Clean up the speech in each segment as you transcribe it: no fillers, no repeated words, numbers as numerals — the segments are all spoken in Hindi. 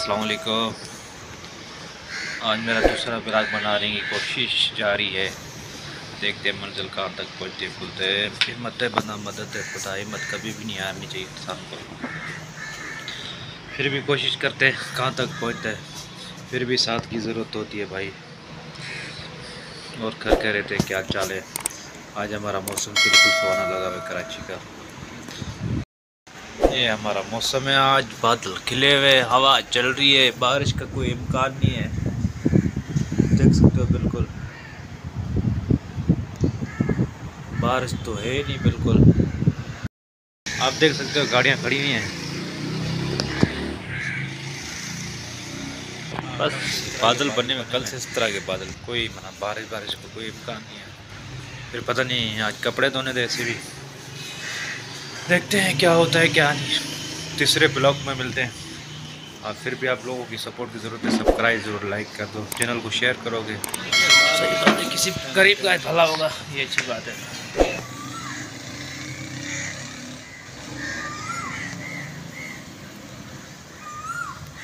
अस्सलाम वालेकुम। आज मेरा दूसरा ब्लॉग बनाने की कोशिश जारी है। देखते हैं मंजिल कहाँ तक पहुँचते खुलते। हिम्मत बना मदद है खुदा, हिम्मत कभी भी नहीं हारनी चाहिए इंसान को। फिर भी कोशिश करते हैं कहाँ तक पहुँचते हैं, फिर भी साथ की ज़रूरत होती है भाई। और घर कह रहे थे क्या चाल है। आज हमारा मौसम बिल्कुल सुहाना लगा हुआ है कराची का। ये हमारा मौसम है, आज बादल खिले हुए, हवा चल रही है, बारिश का कोई इम्कान नहीं है। देख सकते हो बिल्कुल बारिश तो है नहीं बिल्कुल। आप देख सकते हो गाड़ियाँ खड़ी हुई हैं। बस बादल बनने में कल से इस तरह के बादल, कोई मना बारिश का कोई इम्कान नहीं है। फिर पता नहीं आज कपड़े धोने थे, ऐसे भी देखते हैं क्या होता है क्या नहीं। तीसरे ब्लॉग में मिलते हैं। फिर भी आप लोगों की सपोर्ट की ज़रूरत है। सब्सक्राइब ज़रूर, लाइक कर दो, चैनल को शेयर करोगे सही बात है, किसी गरीब का भला होगा, ये अच्छी बात है।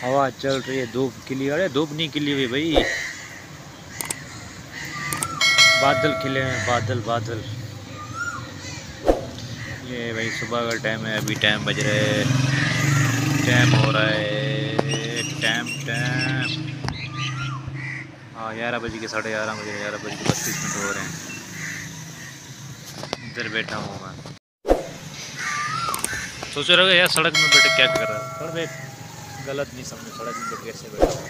हवा चल रही है, धूप खिली, अरे धूप नहीं खिली हुई भाई, बादल खिले हैं, बादल बादल। ये भाई सुबह का टाइम है, अभी टाइम बज रहे हैं, टाइम हो रहा है, टाइम हाँ 11 बज के 11:30 बज रहे, 11:32 हो रहे हैं। इधर बैठा हूँ मैं, सोच रहे हो यार सड़क में बैठे क्या कर रहा है। पर मैं गलत नहीं समझो, सड़क में बैठ कैसे बैठा हूँ।